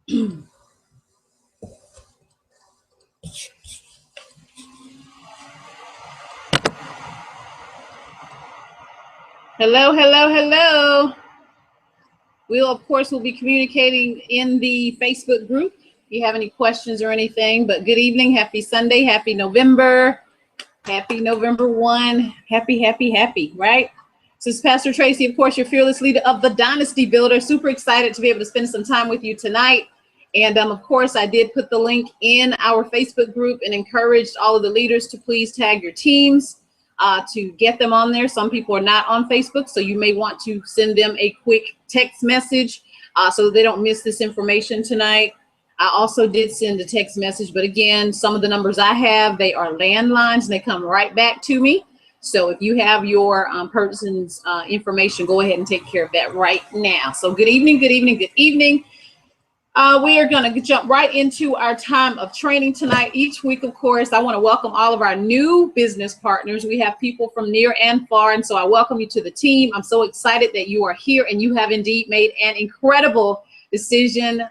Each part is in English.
Hello, hello, hello. We'll, of course, will be communicating in the Facebook group if you have any questions or anything. But good evening, happy Sunday, happy November 1. Happy, right? This is Pastor Tracie, of course, your fearless leader of the Dynasty Builder. Super excited to be able to spend some time with you tonight. And of course, I did put the link in our Facebook group and encouraged all of the leaders to please tag your teams to get them on there. Some people are not on Facebook, so you may want to send them a quick text message so that they don't miss this information tonight. I also did send a text message, but again, some of the numbers I have, they are landlines and they come right back to me. So if you have your person's information, go ahead and take care of that right now. So good evening, good evening, good evening. We are going to jump right into our time of training tonight. Each week, of course, I want to welcome all of our new business partners. We have people from near and far, and so I welcome you to the team. I'm so excited that you are here and you have indeed made an incredible decision.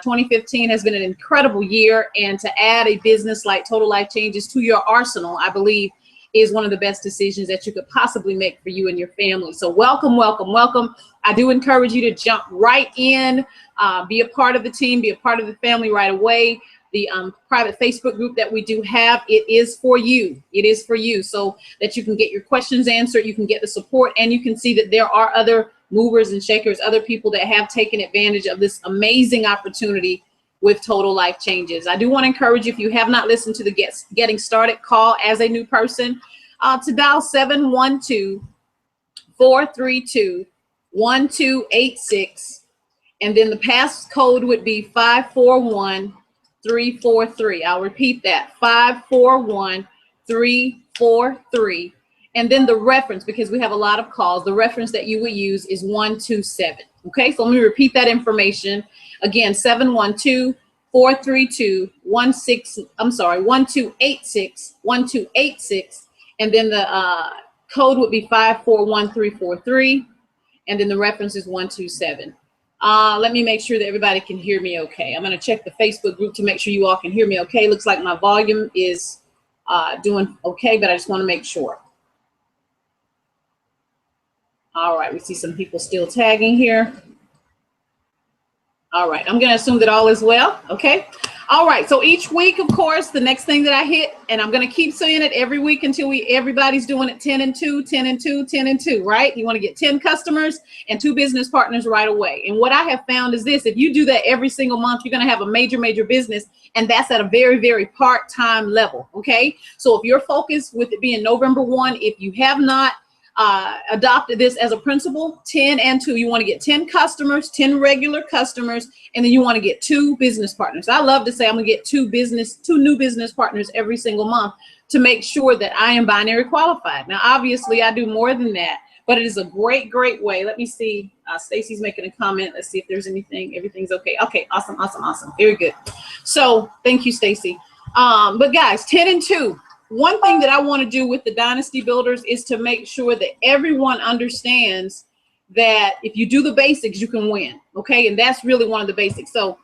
2015 has been an incredible year, and to add a business like Total Life Changes to your arsenal, I believe, is one of the best decisions that you could possibly make for you and your family. So welcome, welcome, welcome. I do encourage you to jump right in, be a part of the team, be a part of the family right away. The private Facebook group that we do have, it is for you. It is for you so that you can get your questions answered, you can get the support, and you can see that there are other movers and shakers, other people that have taken advantage of this amazing opportunity with Total Life Changes. I do want to encourage you, if you have not listened to the Getting Started call as a new person, to dial 712-432-1286. And then the passcode would be 541343. I'll repeat that, 541343. And then the reference, because we have a lot of calls, the reference that you would use is 127. Okay, so let me repeat that information. Again, 712-432-1286, and then the code would be 541343, and then the reference is 127. Let me make sure that everybody can hear me okay. I'm going to check the Facebook group to make sure you all can hear me okay. Looks like my volume is doing okay, but I just want to make sure. All right, we see some people still tagging here. All right, I'm going to assume that all is well. Okay. All right. So each week, of course, the next thing that I hit, and I'm going to keep saying it every week until everybody's doing it 10 and 2, 10 and 2, 10 and 2, right? You want to get 10 customers and 2 business partners right away. And what I have found is this: if you do that every single month, you're going to have a major, major business. And that's at a very, very part-time level. Okay. So if you're focused with it being November 1, if you have not adopted this as a principle, 10 and 2, you want to get 10 customers, 10 regular customers, and then you want to get 2 business partners. I love to say I'm gonna get 2 new business partners every single month to make sure that I am binary qualified. Now, obviously I do more than that, but it is a great, great way. Let me see, Stacy's making a comment. Let's see if there's anything. Everything's okay. Okay, awesome, awesome, awesome. Very good. So thank you, Stacy. But guys, 10 and 2. One thing that I want to do with the Dynasty Builders is to make sure that everyone understands that if you do the basics, you can win. Okay, and that's really one of the basics. So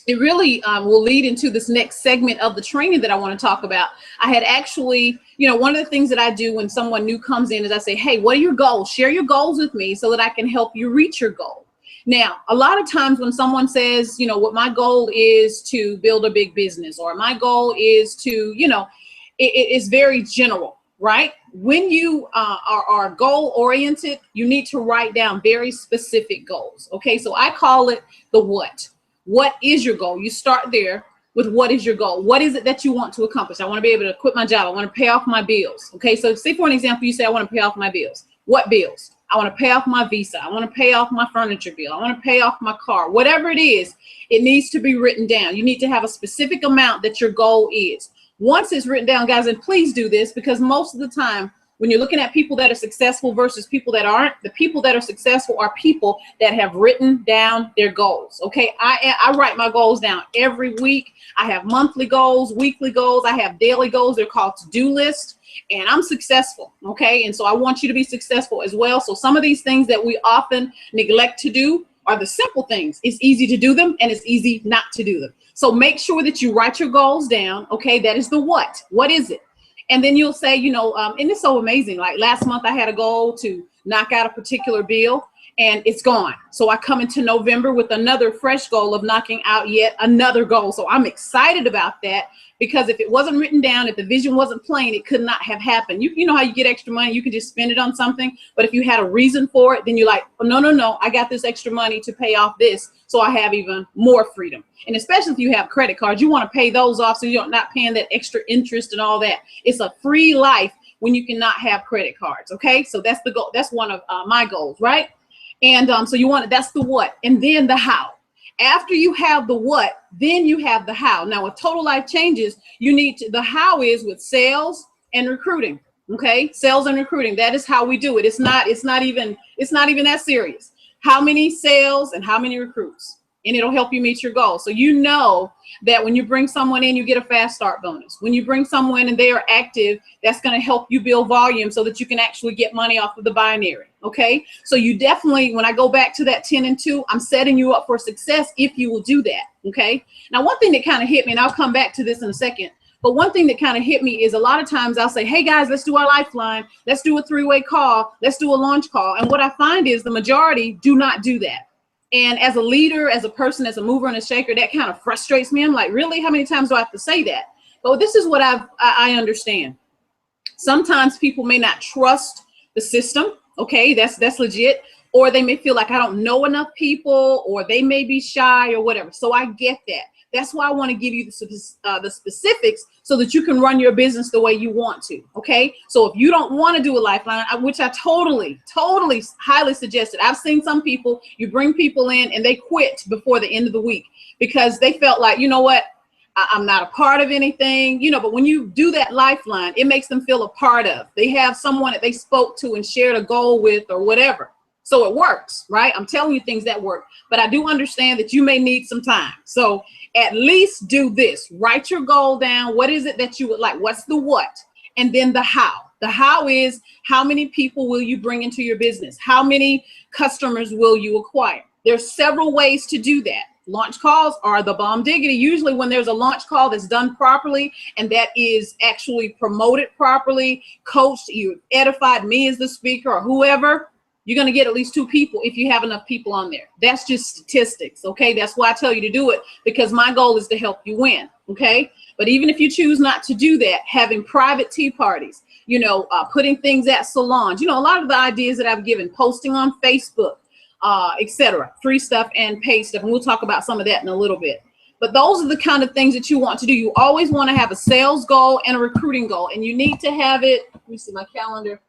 it really will lead into this next segment of the training that I want to talk about. I had actually, one of the things that I do when someone new comes in is I say, hey, what are your goals? Share your goals with me so that I can help you reach your goal. Now, a lot of times when someone says, what my goal is to build a big business, or my goal is to, it is very general, right? When you are goal oriented, you need to write down very specific goals. Okay, so I call it the what. What is your goal? You start there with what is your goal? What is it that you want to accomplish? I want to be able to quit my job. I want to pay off my bills. Okay, so say for an example, you say I want to pay off my bills. What bills? I want to pay off my visa. I want to pay off my furniture bill. I want to pay off my car. Whatever it is, it needs to be written down. You need to have a specific amount that your goal is. Once it's written down, guys, and please do this, because most of the time when you're looking at people that are successful versus people that aren't, the people that are successful are people that have written down their goals. Okay, I write my goals down every week. I have monthly goals, weekly goals. I have daily goals. They're called to-do lists, and I'm successful. Okay, and so I want you to be successful as well. So some of these things that we often neglect to do, are the simple things. It's easy to do them and it's easy not to do them. So make sure that you write your goals down. Okay, that is the what. What is it? And then you'll say, you know, and it's so amazing. Like last month I had a goal to knock out a particular bill and it's gone. So I come into November with another fresh goal of knocking out yet another goal. So I'm excited about that, because if it wasn't written down, if the vision wasn't plain, it could not have happened. You know how you get extra money, you can just spend it on something. But if you had a reason for it, then you're like, oh, no, I got this extra money to pay off this. So I have even more freedom. And especially if you have credit cards, you want to pay those off so you're not paying that extra interest and all that. It's a free life when you cannot have credit cards. Okay, so that's the goal. That's one of my goals, right? And so you want it, that's the what, and then the how. After you have the what, then you have the how. Now with Total Life Changes, you need to, the how is with sales and recruiting. Okay, sales and recruiting. That is how we do it. It's not even that serious. How many sales and how many recruits? And it'll help you meet your goal. So you know that when you bring someone in, you get a fast start bonus. When you bring someone and they are active, that's going to help you build volume so that you can actually get money off of the binary. Okay, so you definitely, when I go back to that 10 and 2, I'm setting you up for success if you will do that. Okay, now one thing that kind of hit me, and I'll come back to this in a second, but one thing that kind of hit me is a lot of times I'll say, hey guys, let's do our lifeline. Let's do a 3-way call. Let's do a launch call. And what I find is the majority do not do that. And as a leader, as a person, as a mover and a shaker, that kind of frustrates me. I'm like, really? How many times do I have to say that? But this is what I understand. Sometimes people may not trust the system. Okay, that's legit. Or they may feel like I don't know enough people, or they may be shy or whatever. So I get that. That's why I want to give you the specifics so that you can run your business the way you want to. Okay, so if you don't want to do a lifeline, which I totally highly suggest it. I've seen some people, you bring people in and they quit before the end of the week because they felt like, you know what, I'm not a part of anything, you know. But when you do that lifeline, it makes them feel a part of. They have someone that they spoke to and shared a goal with or whatever. So it works, right? I'm telling you things that work, but I do understand that you may need some time. So at least do this. Write your goal down. What is it that you would like? What's the what? And then the how. The how is, how many people will you bring into your business? How many customers will you acquire? There's several ways to do that. Launch calls are the bomb diggity. Usually when there's a launch call that's done properly and that is actually promoted properly, coached, you edified me as the speaker or whoever, you're going to get at least 2 people if you have enough people on there. That's just statistics. Okay, that's why I tell you to do it, because my goal is to help you win. Okay, but even if you choose not to do that, having private tea parties, you know, putting things at salons, you know, a lot of the ideas that I've given, posting on Facebook, etc., free stuff and paid stuff, and we'll talk about some of that in a little bit. But those are the kind of things that you want to do. You always want to have a sales goal and a recruiting goal, and you need to have it. Let me see my calendar.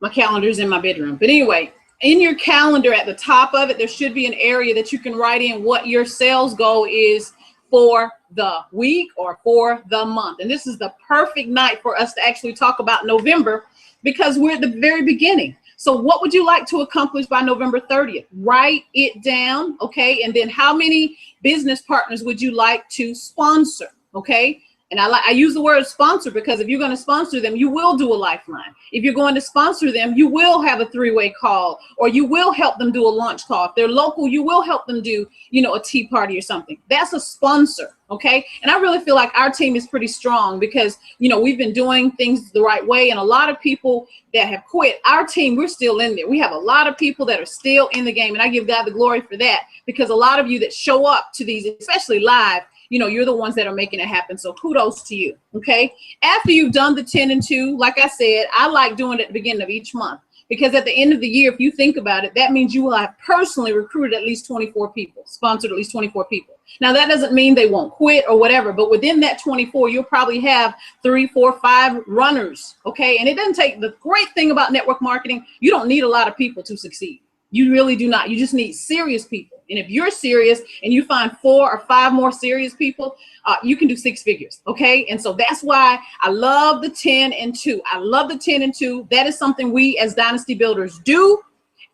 My calendar is in my bedroom. But anyway, in your calendar at the top of it, there should be an area that you can write in what your sales goal is for the week or for the month. And this is the perfect night for us to actually talk about November, because we're at the very beginning. So what would you like to accomplish by November 30th? Write it down, okay? And then how many business partners would you like to sponsor, okay? And I use the word sponsor because if you're going to sponsor them, you will do a lifeline. If you're going to sponsor them, you will have a 3-way call, or you will help them do a launch call. If they're local, you will help them do, you know, a tea party or something. That's a sponsor, okay? And I really feel like our team is pretty strong because, you know, we've been doing things the right way. And a lot of people that have quit, our team, we're still in there. We have a lot of people that are still in the game. And I give God the glory for that, because a lot of you that show up to these, especially live, you know, you're the ones that are making it happen. So kudos to you. Okay. After you've done the 10 and 2, like I said, I like doing it at the beginning of each month, because at the end of the year, if you think about it, that means you will have personally recruited at least 24 people, sponsored at least 24 people. Now, that doesn't mean they won't quit or whatever, but within that 24, you'll probably have 3, 4, 5 runners. Okay. And it doesn't take, the great thing about network marketing, you don't need a lot of people to succeed. You really do not. You just need serious people. And if you're serious and you find 4 or 5 more serious people, you can do 6 figures. Okay. And so that's why I love the 10 and 2. I love the 10 and 2. That is something we as Dynasty builders do.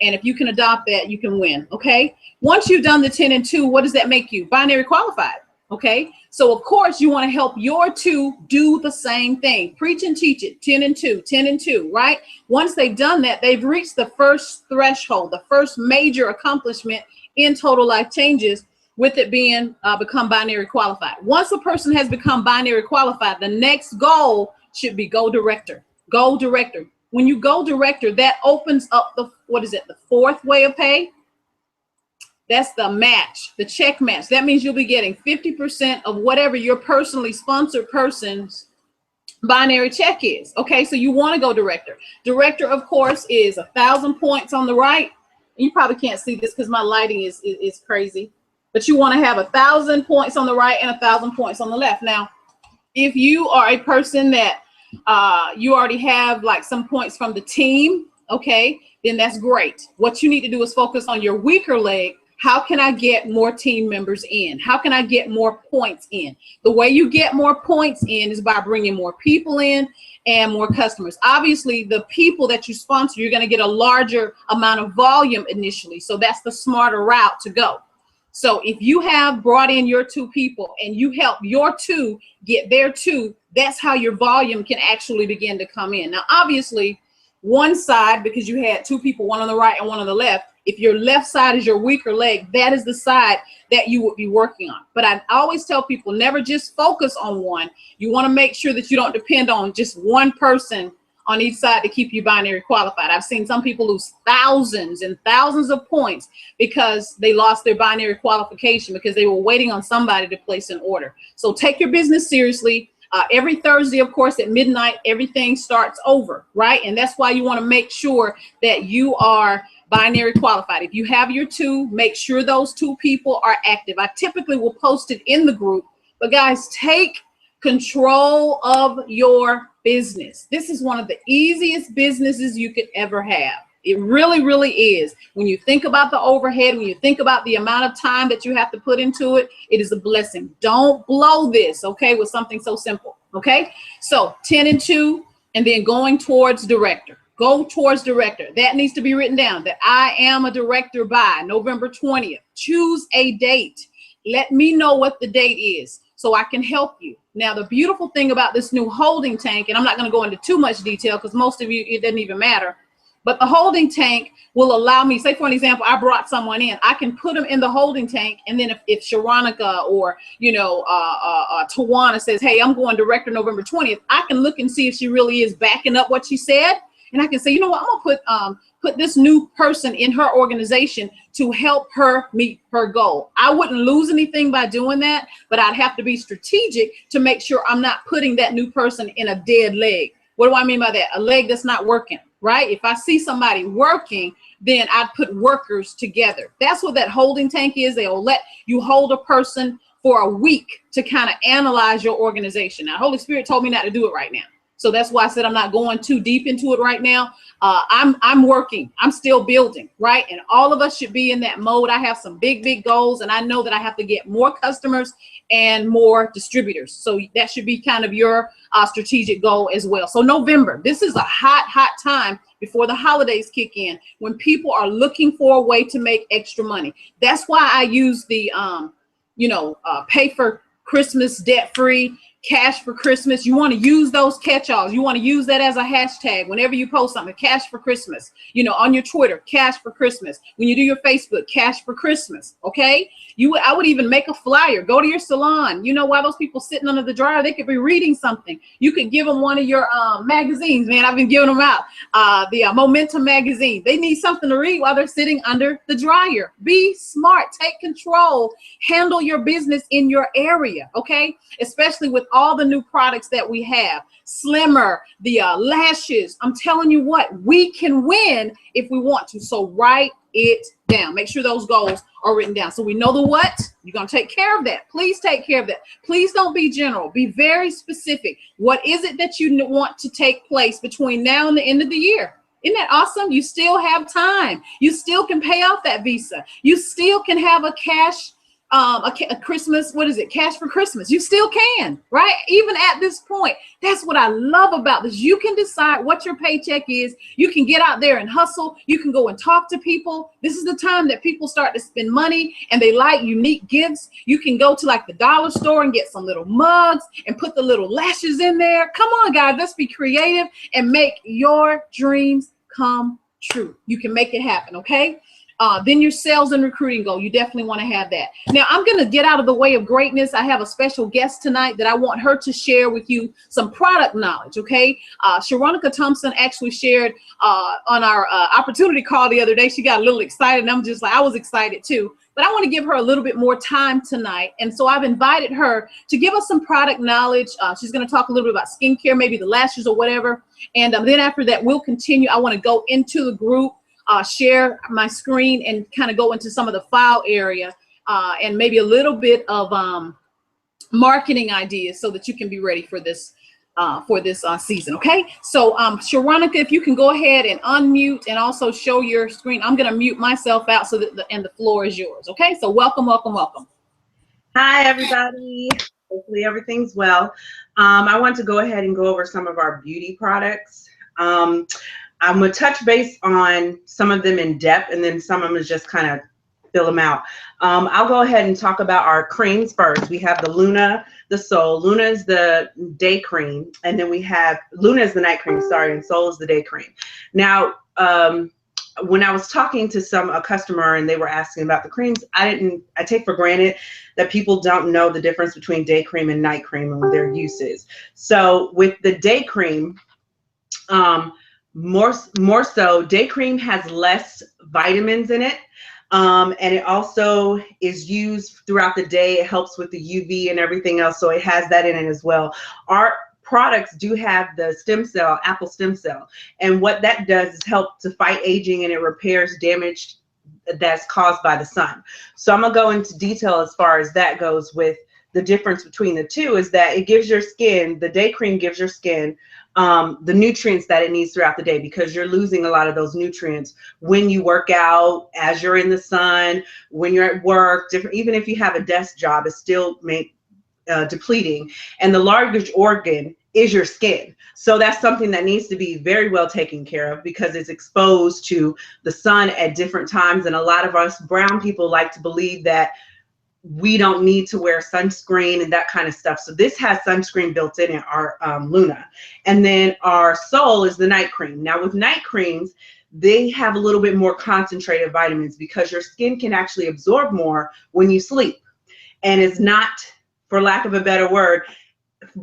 And if you can adopt that, you can win. Okay. Once you've done the 10 and 2, what does that make you? Binary qualified. Okay, so of course you want to help your two do the same thing. Preach and teach it, 10 and 2, 10 and 2, right? Once they've done that, they've reached the first threshold, the first major accomplishment in Total Life Changes, with it being become binary qualified. Once a person has become binary qualified, the next goal should be go director. Go director. When you go director, that opens up the, what is it, the fourth way of pay? That's the match, the check match. That means you'll be getting 50% of whatever your personally sponsored person's binary check is. Okay, so you want to go director. Director, of course, is 1,000 points on the right. You probably can't see this because my lighting is crazy. But you want to have 1,000 points on the right and 1,000 points on the left. Now, if you are a person that you already have like some points from the team, okay, then that's great. What you need to do is focus on your weaker leg. How can I get more team members in? How can I get more points in? The way you get more points in is by bringing more people in and more customers. Obviously, the people that you sponsor, you're going to get a larger amount of volume initially. So that's the smarter route to go. So if you have brought in your two people and you help your two get their two, that's how your volume can actually begin to come in. Now, obviously, one side, because you had two people, one on the right and one on the left, if your left side is your weaker leg, that is the side that you would be working on. But I always tell people, never just focus on one. You want to make sure that you don't depend on just one person on each side to keep you binary qualified. I've seen some people lose thousands and thousands of points because they lost their binary qualification because they were waiting on somebody to place an order. So take your business seriously. Every Thursday, of course, at midnight, everything starts over, right? And that's why you want to make sure that you are binary qualified. If you have your two, make sure those two people are active. I typically will post it in the group, but guys, take control of your business. This is one of the easiest businesses you could ever have. It really, really is. When you think about the overhead, when you think about the amount of time that you have to put into it, it is a blessing. Don't blow this, okay, with something so simple, okay? So 10 and 2, and then going towards director. Go towards director. That needs to be written down, that I am a director by November 20th. Choose a date. Let me know what the date is so I can help you. Now, the beautiful thing about this new holding tank, and I'm not going to go into too much detail because most of you, it doesn't even matter, but the holding tank will allow me, say for an example, I brought someone in, I can put them in the holding tank, and then if Sharonica or, you know, Tawana says, hey, I'm going director November 20th, I can look and see if she really is backing up what she said. And I can say, you know what, I'm gonna put this new person in her organization to help her meet her goal. I wouldn't lose anything by doing that, but I'd have to be strategic to make sure I'm not putting that new person in a dead leg. What do I mean by that? A leg that's not working, right? If I see somebody working, then I'd put workers together. That's what that holding tank is. They'll let you hold a person for a week to kind of analyze your organization. Now, Holy Spirit told me not to do it right now. So that's why I said I'm not going too deep into it right now. I'm working. I'm still building, right? And all of us should be in that mode. I have some big, big goals, and I know that I have to get more customers and more distributors. So that should be kind of your strategic goal as well. So November, this is a hot, hot time before the holidays kick in, when people are looking for a way to make extra money. That's why I use the, pay for Christmas debt-free, cash for Christmas. You want to use those catch-alls. You want to use that as a hashtag whenever you post something. Cash for Christmas. You know, on your Twitter, cash for Christmas. When you do your Facebook, cash for Christmas. Okay. I would even make a flyer. Go to your salon. You know, while those people sitting under the dryer, they could be reading something. You could give them one of your magazines. Man, I've been giving them out. The Momentum magazine. They need something to read while they're sitting under the dryer. Be smart. Take control. Handle your business in your area. Okay. Especially with all the new products that we have. Slimmer, the lashes. I'm telling you what, we can win if we want to. So write it down. Make sure those goals are written down. So we know the what. You're going to take care of that. Please take care of that. Please don't be general. Be very specific. What is it that you want to take place between now and the end of the year? Isn't that awesome? You still have time. You still can pay off that Visa. You still can have a cash a Christmas, what is it? Cash for Christmas. You still can, right? Even at this point, that's what I love about this. You can decide what your paycheck is. You can get out there and hustle. You can go and talk to people. This is the time that people start to spend money and they like unique gifts. You can go to like the dollar store and get some little mugs and put the little lashes in there. Come on, guys, let's be creative and make your dreams come true. You can make it happen, okay? Then your sales and recruiting goal. You definitely want to have that. Now, I'm going to get out of the way of greatness. I have a special guest tonight that I want her to share with you some product knowledge, okay? Sharonica Thompson actually shared on our opportunity call the other day. She got a little excited, and I'm just like, I was excited too. But I want to give her a little bit more time tonight. And so I've invited her to give us some product knowledge. She's going to talk a little bit about skincare, maybe the lashes or whatever. And then after that, we'll continue. I want to go into the group. Share my screen and kind of go into some of the file area and maybe a little bit of marketing ideas so that you can be ready for this season. Okay, so Sharonica, if you can go ahead and unmute and also show your screen. I'm going to mute myself out so that the floor is yours. Okay, so welcome. Hi, everybody. Hopefully everything's well. I want to go ahead and go over some of our beauty products. I'm going to touch base on some of them in depth, and then some of them is just kind of fill them out. I'll go ahead and talk about our creams first. We have the Luna, the Sol. Luna is the day cream, and then we have Luna is the night cream, sorry, and Sol is the day cream. Now, when I was talking to a customer and they were asking about the creams, I take for granted that people don't know the difference between day cream and night cream and their uses. So with the day cream, more so, day cream has less vitamins in it, and it also is used throughout the day. It helps with the UV and everything else, so it has that in it as well. Our products do have the stem cell, apple stem cell, and what that does is help to fight aging, and it repairs damage that's caused by the sun. So I'm gonna go into detail as far as that goes. With the difference between the two is that it gives your skin, the day cream gives your skin the nutrients that it needs throughout the day, because you're losing a lot of those nutrients when you work out, as you're in the sun, when you're at work, even if you have a desk job, it's still depleting. And the largest organ is your skin. So that's something that needs to be very well taken care of, because it's exposed to the sun at different times. And a lot of us brown people like to believe that we don't need to wear sunscreen and that kind of stuff. So this has sunscreen built in our Luna. And then our Sol is the night cream. Now with night creams, they have a little bit more concentrated vitamins, because your skin can actually absorb more when you sleep, and it's not, for lack of a better word,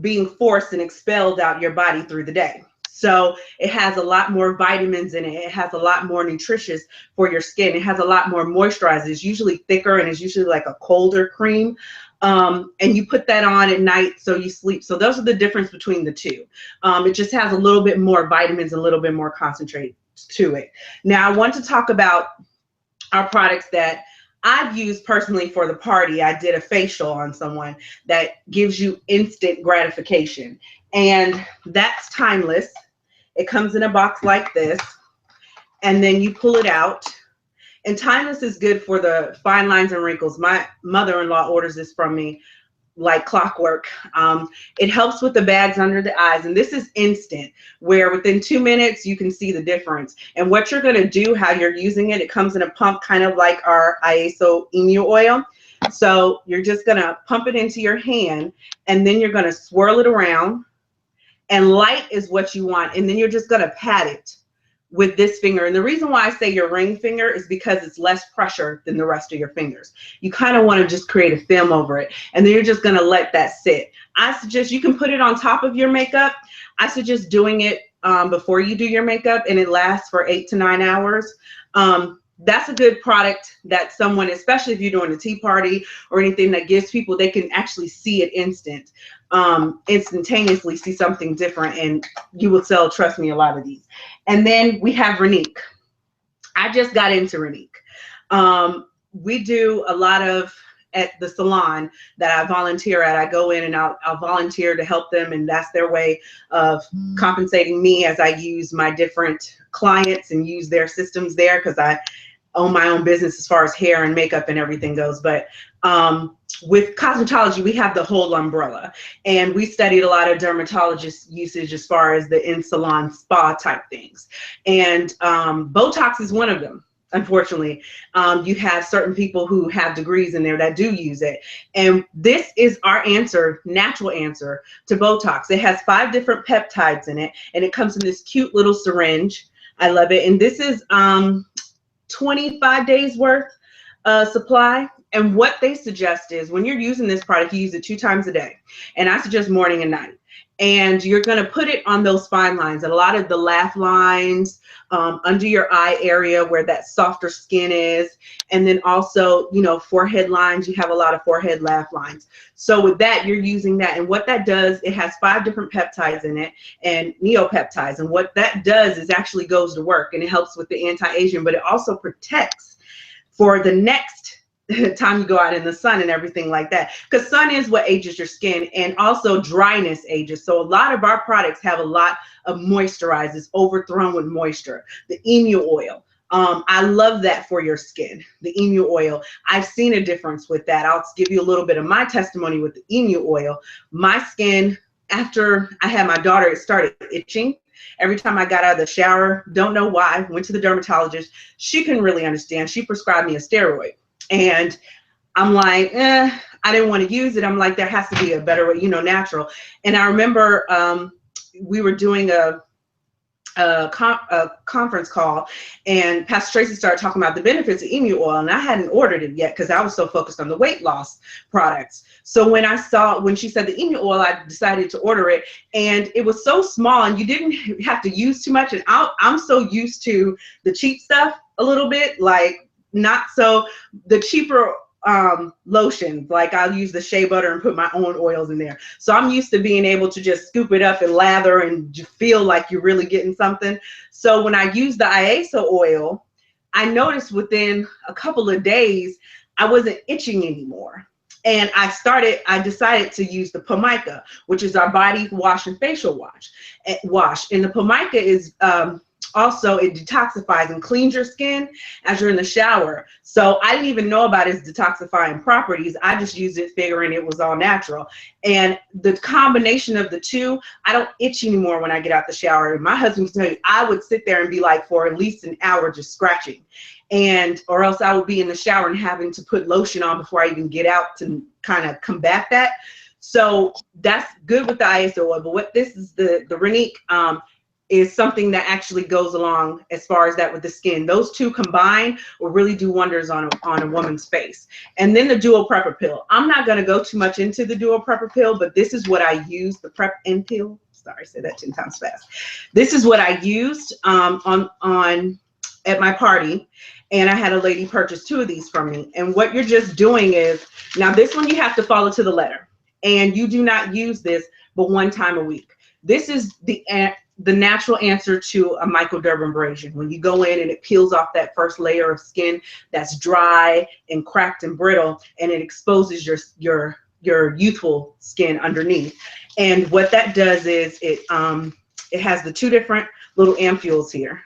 being forced and expelled out your body through the day. So it has a lot more vitamins in it. It has a lot more nutritious for your skin. It has a lot more moisturizer. It's usually thicker, and it's usually like a colder cream. And you put that on at night so you sleep. So those are the difference between the two. It just has a little bit more vitamins, a little bit more concentrate to it. Now I want to talk about our products that I've used personally for the party. I did a facial on someone that gives you instant gratification, and that's Timeless. It comes in a box like this, and then you pull it out. And Timeless is good for the fine lines and wrinkles. My mother-in-law orders this from me like clockwork. It helps with the bags under the eyes, and this is instant, where within 2 minutes you can see the difference. And what you're going to do, how you're using it, it comes in a pump kind of like our Iaso emu oil. So you're just going to pump it into your hand, and then you're going to swirl it around, and light is what you want, and then you're just going to pat it with this finger. And the reason why I say your ring finger is because it's less pressure than the rest of your fingers. You kind of want to just create a film over it, and then you're just going to let that sit. I suggest you can put it on top of your makeup. I suggest doing it before you do your makeup, and it lasts for 8 to 9 hours. That's a good product that someone, especially if you're doing a tea party or anything, that gives people, they can actually see it instantaneously see something different, and you will sell, trust me, a lot of these. And then we have Renique. I just got into Renique. We do a lot of, at the salon that I volunteer at, I go in and I'll volunteer to help them, and that's their way of compensating me as I use my different clients and use their systems there, because own my own business as far as hair and makeup and everything goes. But with cosmetology, we have the whole umbrella, and we studied a lot of dermatologist usage as far as the in-salon spa type things. And Botox is one of them. Unfortunately, you have certain people who have degrees in there that do use it. And this is our answer, natural answer to Botox. It has 5 different peptides in it, and it comes in this cute little syringe. I love it. And this is 25 days worth supply. And what they suggest is when you're using this product, you use it 2 times a day. And I suggest morning and night. And you're going to put it on those fine lines, and a lot of the laugh lines, under your eye area where that softer skin is. And then also, you know, forehead lines, you have a lot of forehead laugh lines. So with that, you're using that. And what that does, it has 5 different peptides in it and neopeptides. And what that does is actually goes to work, and it helps with the anti-aging, but it also protects for the next time you go out in the sun and everything like that, because sun is what ages your skin, and also dryness ages. So a lot of our products have a lot of moisturizers overthrown with moisture. The emu oil, I love that for your skin. The emu oil, I've seen a difference with that. I'll give you a little bit of my testimony with the emu oil. My skin, after I had my daughter, it started itching. Every time I got out of the shower, don't know why, went to the dermatologist. She couldn't really understand. She prescribed me a steroid. And I'm like, I didn't want to use it. I'm like, there has to be a better way, you know, natural. And I remember we were doing a conference call, and Pastor Tracie started talking about the benefits of emu oil, and I hadn't ordered it yet because I was so focused on the weight loss products. So when she said the emu oil, I decided to order it, and it was so small, and you didn't have to use too much. And I'm so used to the cheap stuff a little bit, like not so the cheaper lotions, like I'll use the shea butter and put my own oils in there. So I'm used to being able to just scoop it up and lather and feel like you're really getting something. So when I use the IASA oil, I noticed within a couple of days, I wasn't itching anymore. And I decided to use the Pomica, which is our body wash and facial wash. And the Pomica is also, it detoxifies and cleans your skin as you're in the shower. So I didn't even know about its detoxifying properties. I just used it figuring it was all natural. And the combination of the two, I don't itch anymore when I get out the shower. And my husband can tell you, I would sit there and be like for at least an hour just scratching. Or else I would be in the shower and having to put lotion on before I even get out to kind of combat that. So that's good with the IASA oil. But what this is, the Renique, is something that actually goes along as far as that with the skin. Those two combined will really do wonders on a woman's face. And then the Duo Prepper Pill. I'm not going to go too much into the Duo Prepper Pill, but this is what I use, the Prep and Pill. Sorry, I said that 10 times fast. This is what I used at my party, and I had a lady purchase 2 of these from me. And what you're just doing is, now this one you have to follow to the letter, and you do not use this but 1 time a week. This is the natural answer to a microdermabrasion. When you go in and it peels off that first layer of skin that's dry and cracked and brittle, and it exposes your youthful skin underneath. And what that does is it has the 2 different little ampules here,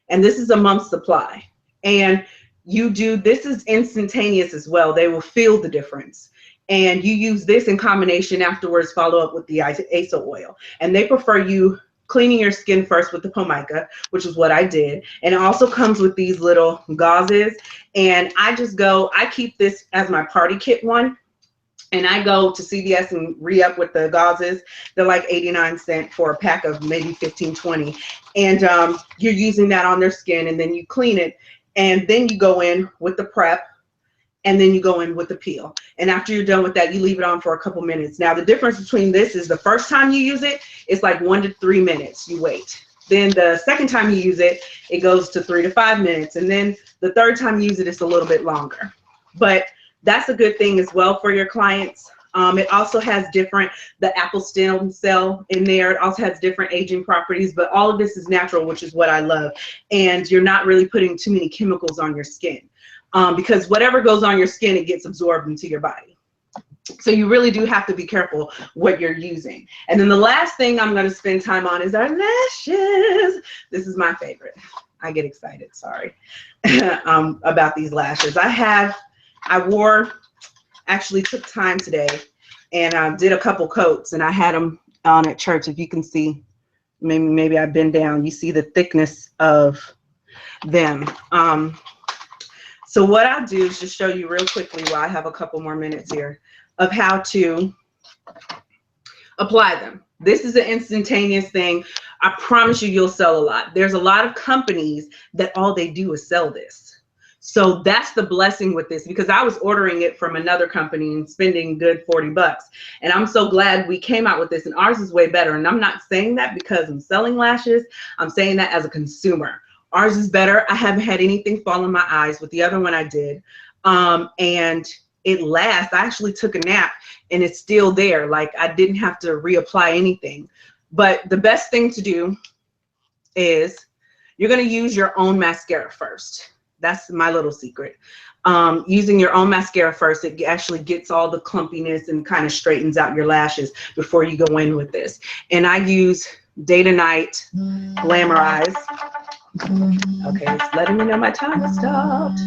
and this is a month's supply. And this is instantaneous as well. They will feel the difference. And you use this in combination afterwards, follow up with the IASA oil. And they prefer you cleaning your skin first with the Pomica, which is what I did. And it also comes with these little gauzes. And I keep this as my party kit one. And I go to CVS and re-up with the gauzes. They're like 89 cents for a pack of maybe 15, 20. And you're using that on their skin, and then you clean it. And then you go in with the prep, and then you go in with the peel. And after you're done with that, you leave it on for a couple minutes. Now, the difference between this is the first time you use it, it's like 1 to 3 minutes. You wait. Then the second time you use it, it goes to 3 to 5 minutes. And then the third time you use it, it's a little bit longer. But that's a good thing as well for your clients. It also has the apple stem cell in there. It also has different aging properties, but all of this is natural, which is what I love. And you're not really putting too many chemicals on your skin. Because whatever goes on your skin, it gets absorbed into your body. So you really do have to be careful what you're using. And then the last thing I'm going to spend time on is our lashes. This is my favorite. I get excited, sorry, about these lashes. Actually took time today and did a couple coats, and I had them on at church. If you can see, maybe I bend down, you see the thickness of them. So what I'll do is just show you real quickly while I have a couple more minutes here of how to apply them. This is an instantaneous thing. I promise you, you'll sell a lot. There's a lot of companies that all they do is sell this. So that's the blessing with this, because I was ordering it from another company and spending good 40 bucks. And I'm so glad we came out with this, and ours is way better. And I'm not saying that because I'm selling lashes. I'm saying that as a consumer. Ours is better. I haven't had anything fall in my eyes. With the other one I did. And it lasts. I actually took a nap and it's still there. Like, I didn't have to reapply anything. But the best thing to do is you're going to use your own mascara first. That's my little secret. Using your own mascara first, it actually gets all the clumpiness and kind of straightens out your lashes before you go in with this. And I use Day to Night Glamorize. Okay, it's letting me know my time has stopped.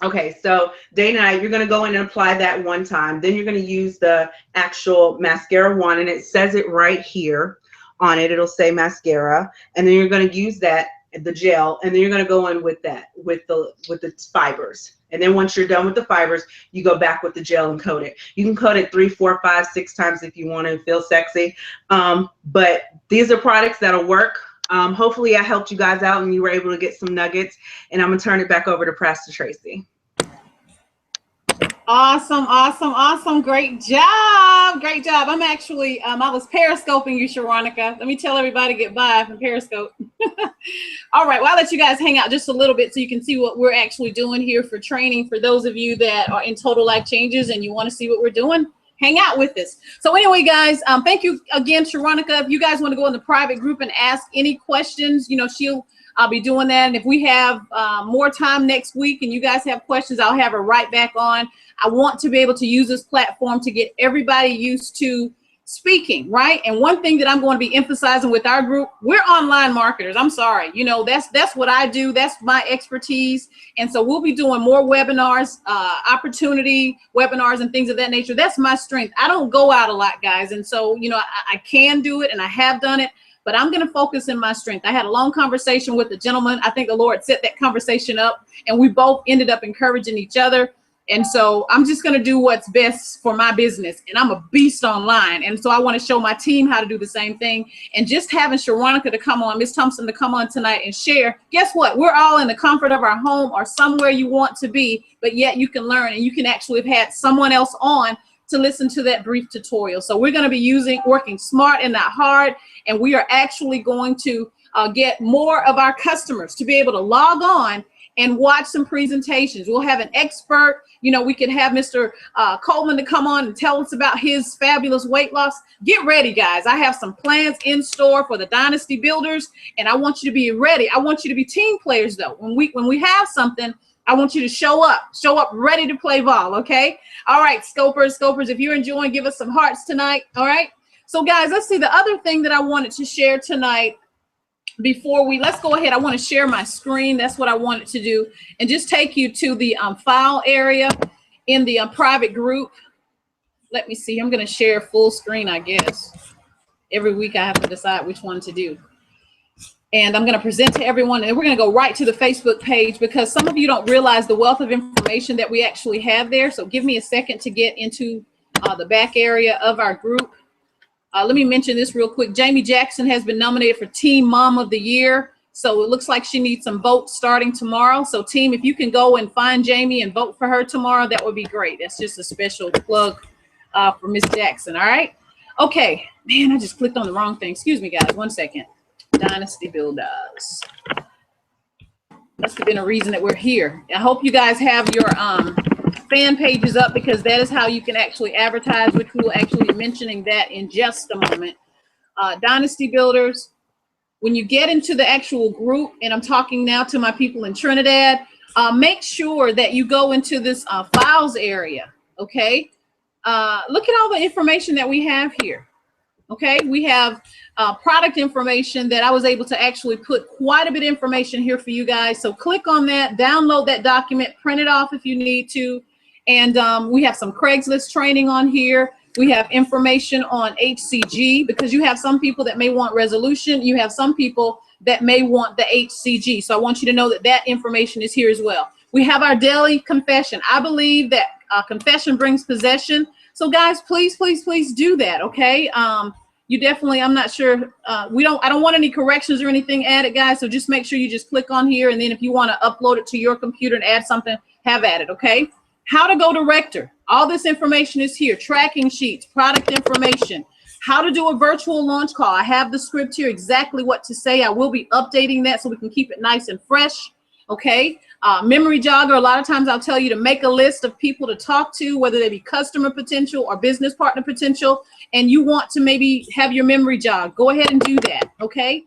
Okay, so Day to Night, you're going to go in and apply that one time. Then you're going to use the actual mascara one, and it says it right here on it. It'll say mascara, and then you're going to use that, the gel, and then you're going to go in with that, with the fibers. And then once you're done with the fibers, you go back with the gel and coat it. You can coat it 3, 4, 5, 6 times if you want to feel sexy. But these are products that'll work. Hopefully I helped you guys out and you were able to get some nuggets. And I'm going to turn it back over to Pastor Tracie. Awesome, awesome, awesome. Great job. Great job. I'm actually, I was periscoping you, Sharonica. Let me tell everybody goodbye from Periscope. All right, well, I'll let you guys hang out just a little bit so you can see what we're actually doing here for training. For those of you that are in Total Life Changes and you want to see what we're doing, hang out with us. So anyway, guys, thank you again, Sharonica. If you guys want to go in the private group and ask any questions, you know, I'll be doing that. And if we have more time next week and you guys have questions, I'll have her right back on. I want to be able to use this platform to get everybody used to speaking, right? And one thing that I'm going to be emphasizing with our group, we're online marketers. I'm sorry. You know, that's what I do. That's my expertise. And so we'll be doing more webinars, opportunity webinars and things of that nature. That's my strength. I don't go out a lot, guys. And so, you know, I can do it and I have done it. But I'm going to focus in my strength. I had a long conversation with the gentleman. I think the Lord set that conversation up and we both ended up encouraging each other. And so I'm just going to do what's best for my business. And I'm a beast online. And so I want to show my team how to do the same thing. And just having Sharonica to come on, Miss Thompson to come on tonight and share. Guess what? We're all in the comfort of our home or somewhere you want to be, but yet you can learn and you can actually have had someone else on to listen to that brief tutorial. So we're going to be working smart and not hard. And we are actually going to get more of our customers to be able to log on and watch some presentations. We'll have an expert. You know, we can have Mr. Coleman to come on and tell us about his fabulous weight loss. Get ready, guys. I have some plans in store for the Dynasty builders, and I want you to be ready. I want you to be team players, though. When we have something, I want you to show up ready to play ball, okay? All right, scopers, if you're enjoying, give us some hearts tonight, all right? So, guys, let's see. The other thing that I wanted to share tonight before let's go ahead. I want to share my screen. That's what I wanted to do, and just take you to the file area in the private group. Let me see. I'm going to share full screen, I guess. Every week I have to decide which one to do. And I'm going to present to everyone, and we're going to go right to the Facebook page because some of you don't realize the wealth of information that we actually have there. So give me a second to get into the back area of our group. Let me mention this real quick. Jamie Jackson has been nominated for Teen Mom of the Year. So it looks like she needs some votes starting tomorrow. So team, if you can go and find Jamie and vote for her tomorrow, that would be great. That's just a special plug for Miss Jackson. All right. Okay. Man, I just clicked on the wrong thing. Excuse me, guys. 1 second. Dynasty builders. Must have been a reason that we're here. I hope you guys have your fan pages up because that is how you can actually advertise, which we will actually be mentioning that in just a moment. Dynasty builders, when you get into the actual group, and I'm talking now to my people in Trinidad, make sure that you go into this files area, okay? Look at all the information that we have here. Okay, we have product information that I was able to actually put quite a bit of information here for you guys. So click on that, download that document, print it off if you need to. And we have some Craigslist training on here. We have information on HCG, because you have some people that may want resolution. You have some people that may want the HCG. So I want you to know that that information is here as well. We have our daily confession. I believe that confession brings possession. So guys, please, please, please do that. Okay. You definitely, I'm not sure, I don't want any corrections or anything added, guys. So just make sure you just click on here. And then if you want to upload it to your computer and add something, have at it. Okay. How to go director. All this information is here. Tracking sheets, product information, how to do a virtual launch call. I have the script here, exactly what to say. I will be updating that so we can keep it nice and fresh. Okay. Memory jogger. A lot of times I'll tell you to make a list of people to talk to, whether they be customer potential or business partner potential, and you want to maybe have your memory jog. Go ahead and do that. Okay.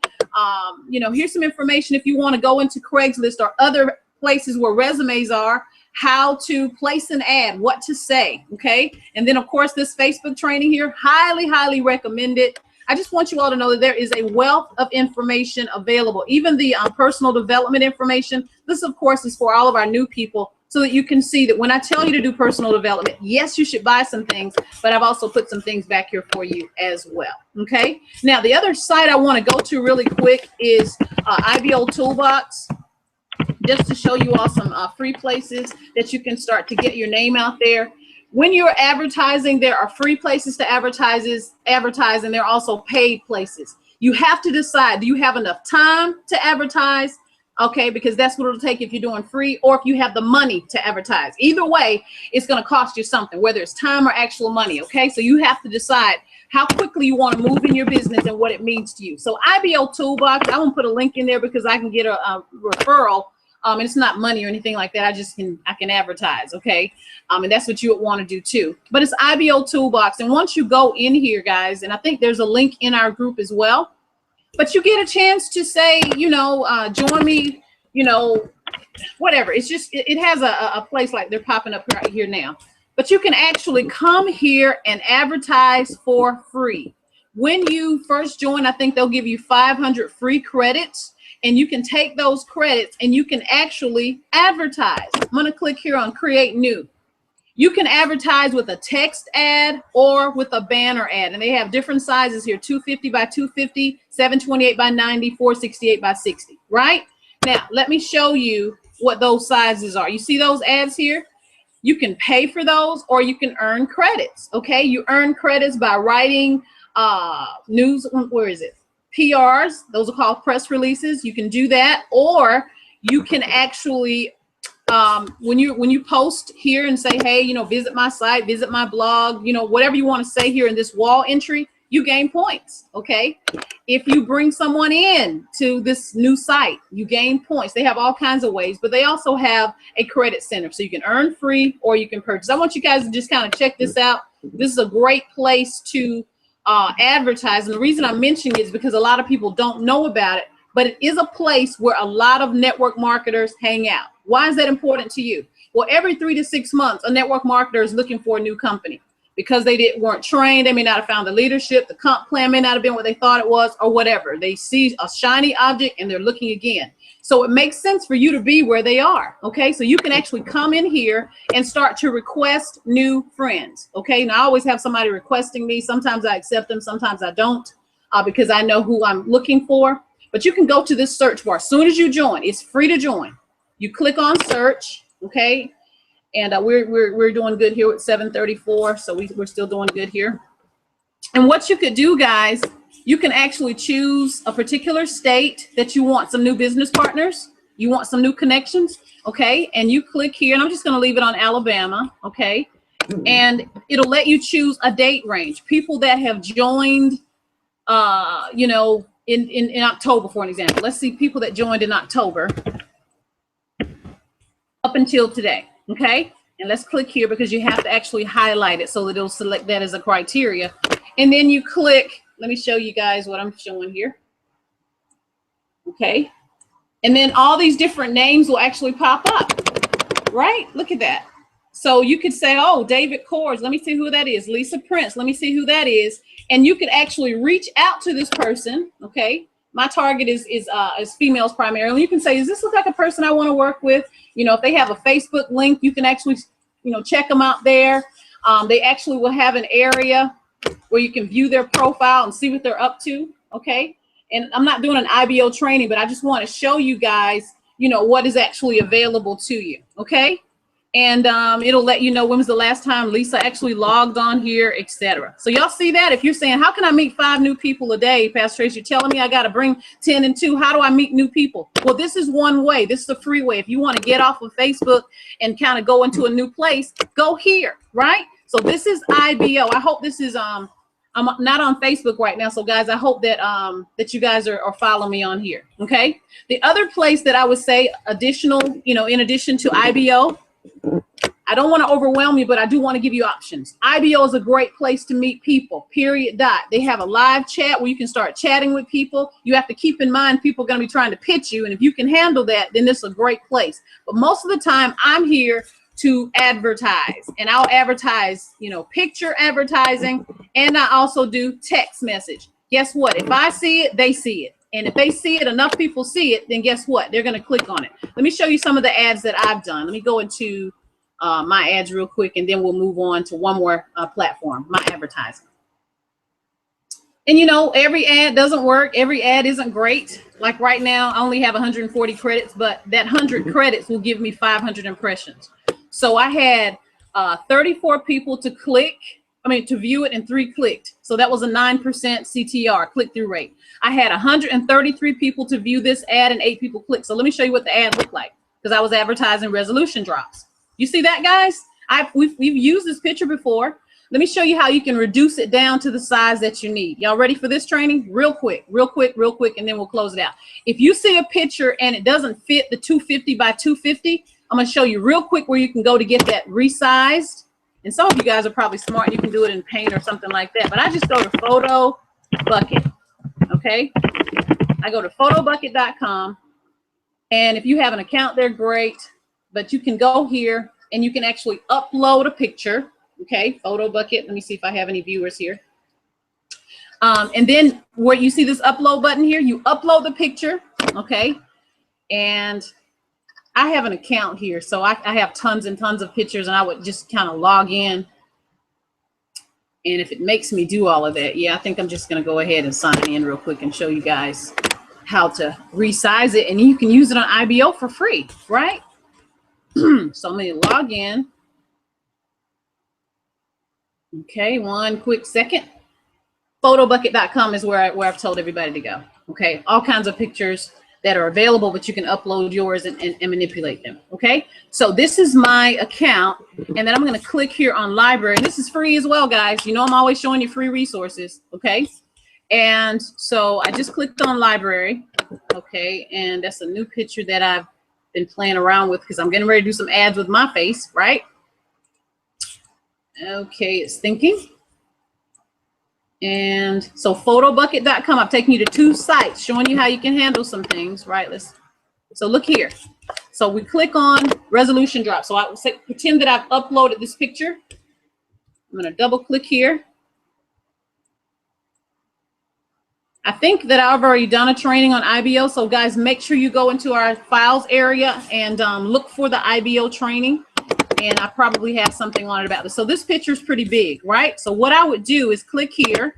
You know, here's some information if you want to go into Craigslist or other places where resumes are, how to place an ad, what to say. Okay. And then of course this Facebook training here, highly, highly recommend it. I just want you all to know that there is a wealth of information available, even the personal development information. This, of course, is for all of our new people so that you can see that when I tell you to do personal development, yes, you should buy some things, but I've also put some things back here for you as well. Okay. Now, the other site I want to go to really quick is IBO Toolbox, just to show you all some free places that you can start to get your name out there. When you're advertising, there are free places to advertise, and there are also paid places. You have to decide, do you have enough time to advertise? Okay, because that's what it'll take if you're doing free, or if you have the money to advertise. Either way, it's going to cost you something, whether it's time or actual money. Okay, so you have to decide how quickly you want to move in your business and what it means to you. So IBO Toolbox, I won't put a link in there because I can get a referral. And it's not money or anything like that. I can advertise, okay? And that's what you would want to do too. But it's IBO Toolbox. And once you go in here, guys, and I think there's a link in our group as well, but you get a chance to say, you know, join me, you know, whatever. It's just, it has a place like they're popping up right here now. But you can actually come here and advertise for free. When you first join, I think they'll give you 500 free credits. And you can take those credits and you can actually advertise. I'm going to click here on Create New. You can advertise with a text ad or with a banner ad. And they have different sizes here, 250 by 250, 728 by 90, 468 by 60, right? Now, let me show you what those sizes are. You see those ads here? You can pay for those or you can earn credits, okay? You earn credits by writing news, where is it? PRs, those are called press releases. You can do that, or you can actually, when you post here and say, hey, you know, visit my site, visit my blog, you know, whatever you want to say here in this wall entry, you gain points. Okay. If you bring someone in to this new site, you gain points. They have all kinds of ways, but they also have a credit center. So you can earn free or you can purchase. I want you guys to just kind of check this out. This is a great place to advertise, and the reason I'm mentioning it is because a lot of people don't know about it, but it is a place where a lot of network marketers hang out. Why is that important to you? Well, every 3 to 6 months, a network marketer is looking for a new company because they weren't trained. They may not have found the leadership. The comp plan may not have been what they thought it was, or whatever. They see a shiny object and they're looking again. So it makes sense for you to be where they are. Okay, so you can actually come in here and start to request new friends. Okay, and I always have somebody requesting me. Sometimes I accept them, sometimes I don't, because I know who I'm looking for. But you can go to this search bar as soon as you join. It's free to join. You click on search. Okay, and we're doing good here with 734, so we're still doing good here. And what you could do, guys, you can actually choose a particular state that you want some new business partners. You want some new connections, okay? And you click here, and I'm just going to leave it on Alabama, okay? And it'll let you choose a date range. People that have joined, you know, in October, for an example. Let's see people that joined in October up until today, okay? And let's click here because you have to actually highlight it so that it'll select that as a criteria. And then you click. Let me show you guys what I'm showing here. Okay. And then all these different names will actually pop up, right? Look at that. So you could say, oh, David Kors, let me see who that is. Lisa Prince, let me see who that is. And you could actually reach out to this person, okay? My target is females primarily. You can say, does this look like a person I want to work with? You know, if they have a Facebook link, you can actually, you know, check them out there. They actually will have an area where you can view their profile and see what they're up to, okay? And I'm not doing an IBO training, but I just want to show you guys, you know, what is actually available to you, okay? And it'll let you know when was the last time Lisa actually logged on here, etc. So y'all see that? If you're saying, how can I meet 5 new people a day, Pastor Tracie, you're telling me I got to bring 10 and 2. How do I meet new people? Well, this is one way. This is the free way. If you want to get off of Facebook and kind of go into a new place, go here, right? So this is IBO. I hope this is, I'm not on Facebook right now. So guys, I hope that that you guys are following me on here, okay? The other place that I would say additional, you know, in addition to IBO, I don't want to overwhelm you, but I do want to give you options. IBO is a great place to meet people, period, dot. They have a live chat where you can start chatting with people. You have to keep in mind people are going to be trying to pitch you. And if you can handle that, then this is a great place. But most of the time I'm here to advertise, and I'll advertise, you know, picture advertising, and I also do text message. Guess what? If I see it, they see it. And if they see it, enough people see it, then guess what? They're going to click on it. Let me show you some of the ads that I've done. Let me go into my ads real quick, and then we'll move on to one more platform, my advertising. And you know, every ad doesn't work. Every ad isn't great. Like right now, I only have 140 credits, but that 100 credits will give me 500 impressions. So I had 34 people to view it, and 3 clicked. So that was a 9% CTR, click-through rate. I had 133 people to view this ad, and 8 people clicked. So let me show you what the ad looked like, because I was advertising resolution drops. You see that, guys? We've used this picture before. Let me show you how you can reduce it down to the size that you need. Y'all ready for this training? Real quick, and then we'll close it out. If you see a picture and it doesn't fit the 250 by 250, I'm going to show you real quick where you can go to get that resized. And some of you guys are probably smart. You can do it in Paint or something like that. But I just go to Photo Bucket, okay? I go to photobucket.com. And if you have an account, they're great. But you can go here and you can actually upload a picture, okay? Photo Bucket. Let me see if I have any viewers here. And then where you see this upload button here, you upload the picture, okay? And I have an account here, so I have tons and tons of pictures, and I would just kind of log in. And if it makes me do all of that, yeah, I think I'm just going to go ahead and sign in real quick and show you guys how to resize it. And you can use it on IBO for free, right? So I'm going to log in. Okay, one quick second. Photobucket.com is where I've told everybody to go. Okay, all kinds of pictures that are available, but you can upload yours and manipulate them. Okay, so this is my account, and then I'm going to click here on library. And this is free as well, guys. You know, I'm always showing you free resources. Okay, and so I just clicked on library. Okay, and that's a new picture that I've been playing around with because I'm getting ready to do some ads with my face, right? Okay, it's thinking. And so photobucket.com, I've taken you to 2 sites showing you how you can handle some things, right? So look here. So we click on resolution drop. So I will say, pretend that I've uploaded this picture. I'm going to double click here. I think that I've already done a training on IBO. So guys, make sure you go into our files area and look for the IBO training. And I probably have something on it about this. So this picture is pretty big, right? So what I would do is click here.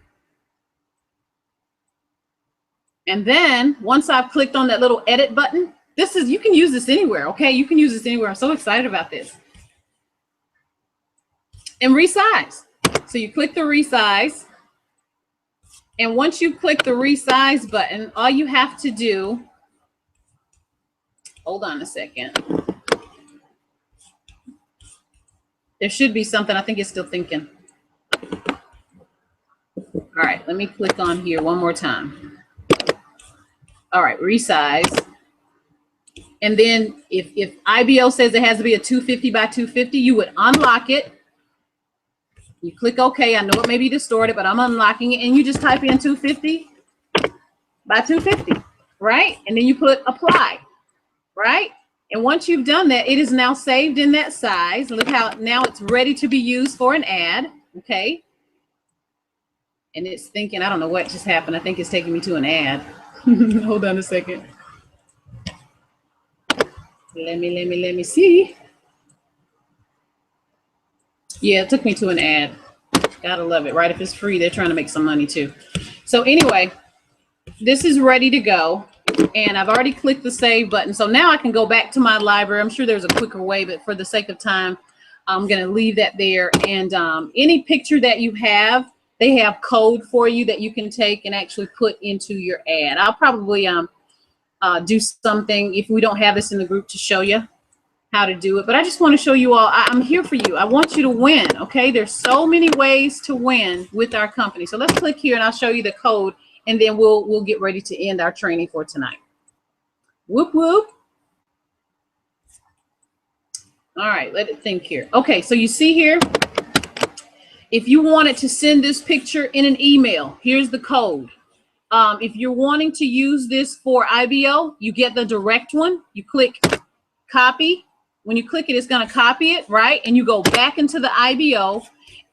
And then once I've clicked on that little edit button, you can use this anywhere, okay? You can use this anywhere. I'm so excited about this. And resize. So you click the resize. And once you click the resize button, all you have to do, hold on a second. There should be something. I think it's still thinking. All right, let me click on here one more time. All right, resize. And then if IBO says it has to be a 250 by 250, you would unlock it. You click OK. I know it may be distorted, but I'm unlocking it. And you just type in 250 by 250, right? And then you put apply, right? And once you've done that, it is now saved in that size. Look how now it's ready to be used for an ad. Okay. And it's thinking, I don't know what just happened. I think it's taking me to an ad. Hold on a second. Let me see. Yeah, it took me to an ad. Gotta love it, right? If it's free, they're trying to make some money too. So anyway, this is ready to go. And I've already clicked the save button. So now I can go back to my library. I'm sure there's a quicker way, but for the sake of time, I'm going to leave that there. And any picture that you have, they have code for you that you can take and actually put into your ad. I'll probably do something if we don't have this in the group to show you how to do it. But I just want to show you all, I'm here for you. I want you to win, okay? There's so many ways to win with our company. So let's click here and I'll show you the code, and then we'll get ready to end our training for tonight. Whoop, whoop. All right, let it think here. Okay, so you see here, if you wanted to send this picture in an email, here's the code. If you're wanting to use this for IBO, you get the direct one. You click copy. When you click it, it's going to copy it, right? And you go back into the IBO,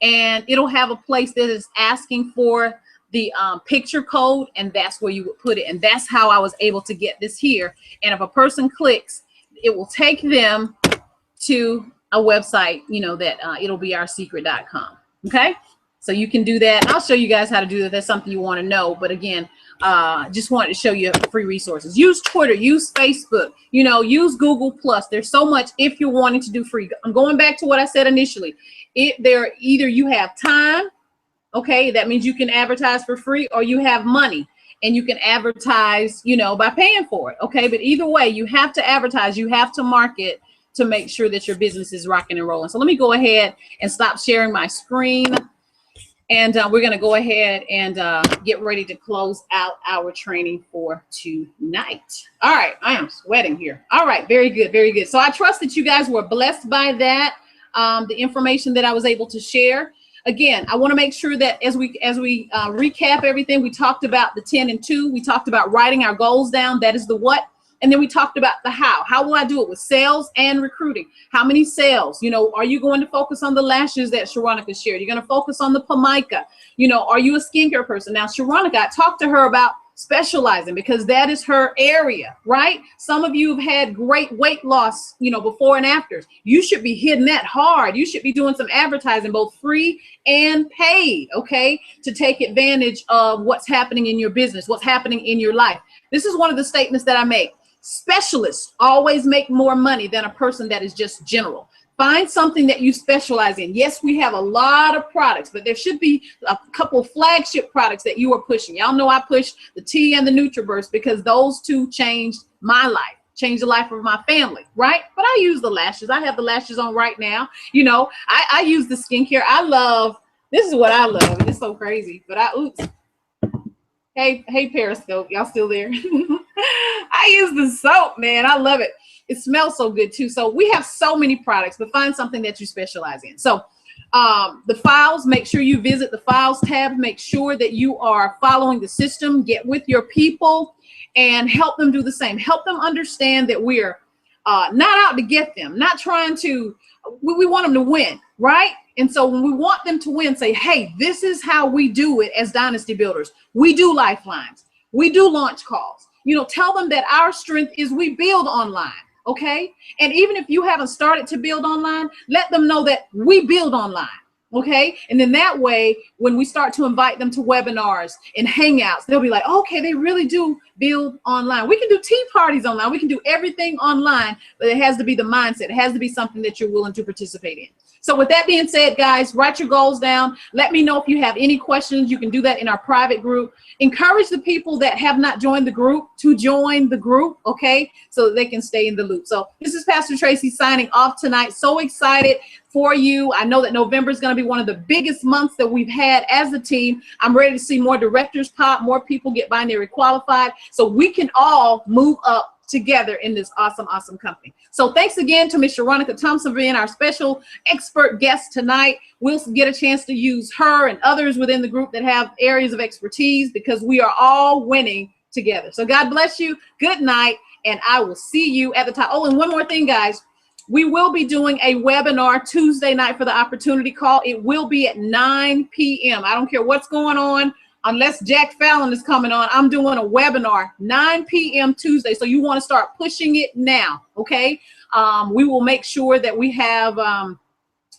and it'll have a place that is asking for the picture code, and that's where you would put it. And that's how I was able to get this here. And if a person clicks, it will take them to a website, you know, that it'll be oursecret.com. Okay, so you can do that. I'll show you guys how to do that. That's something you want to know. But again, just wanted to show you free resources. Use Twitter, use Facebook, you know, use Google Plus. There's so much if you're wanting to do free. I'm going back to what I said initially. Either you have time, okay, that means you can advertise for free, or you have money and you can advertise, you know, by paying for it. Okay, but either way, you have to advertise, you have to market to make sure that your business is rocking and rolling. So let me go ahead and stop sharing my screen. And we're going to go ahead and get ready to close out our training for tonight. All right, I am sweating here. All right, very good, very good. So I trust that you guys were blessed by that, the information that I was able to share. Again, I want to make sure that as we recap everything, we talked about the 10 and 2. We talked about writing our goals down. That is the what. And then we talked about the how. How will I do it with sales and recruiting? How many sales? You know, are you going to focus on the lashes that Sharonica shared? You're going to focus on the Pamica. You know, are you a skincare person? Now, Sharonica, I talked to her about specializing because that is her area, right? Some of you have had great weight loss, you know, before and afters. You should be hitting that hard. You should be doing some advertising, both free and paid, okay, to take advantage of what's happening in your business, what's happening in your life. This is one of the statements that I make. Specialists always make more money than a person that is just general. Find something that you specialize in. Yes, we have a lot of products, but there should be a couple of flagship products that you are pushing. Y'all know I push the tea and the NutriBurst because those two changed my life, changed the life of my family, right? But I use the lashes. I have the lashes on right now. You know, I use the skincare. I love, this is what I love. It's so crazy, but oops. Hey, Periscope, y'all still there? I use the soap, man. I love it. It smells so good too. So we have so many products, but find something that you specialize in. So the files, make sure you visit the files tab. Make sure that you are following the system. Get with your people and help them do the same. Help them understand that we're not out to get them, not trying to, we want them to win, right? And so when we want them to win, say, hey, this is how we do it as Dynasty builders. We do lifelines. We do launch calls. You know, tell them that our strength is we build online, okay? And even if you haven't started to build online, let them know that we build online, okay? And then that way, when we start to invite them to webinars and hangouts, they'll be like, okay, they really do build online. We can do tea parties online. We can do everything online, but it has to be the mindset. It has to be something that you're willing to participate in. So with that being said, guys, write your goals down. Let me know if you have any questions. You can do that in our private group. Encourage the people that have not joined the group to join the group, okay, so that they can stay in the loop. So this is Pastor Tracie signing off tonight. So excited for you. I know that November is going to be one of the biggest months that we've had as a team. I'm ready to see more directors pop, more people get binary qualified, so we can all move up together in this awesome company. So thanks again to Miss Sharonica Thompson for being our special expert guest tonight. We'll get a chance to use her and others within the group that have areas of expertise because we are all winning together. So God bless you. Good night. and I will see you at the top. Oh, and one more thing, guys. We will be doing a webinar Tuesday night for the opportunity call. It will be at 9 p.m. I don't care what's going on, unless Jack Fallon is coming on. I'm doing a webinar 9 p.m. Tuesday. So you want to start pushing it now, okay? We will make sure that we have,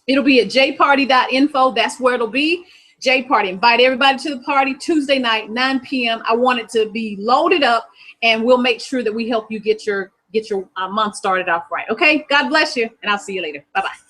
it'll be at jparty.info. That's where it'll be. J Party. Invite everybody to the party Tuesday night, 9 p.m. I want it to be loaded up, and we'll make sure that we help you get your month started off right. Okay. God bless you, and I'll see you later. Bye-bye.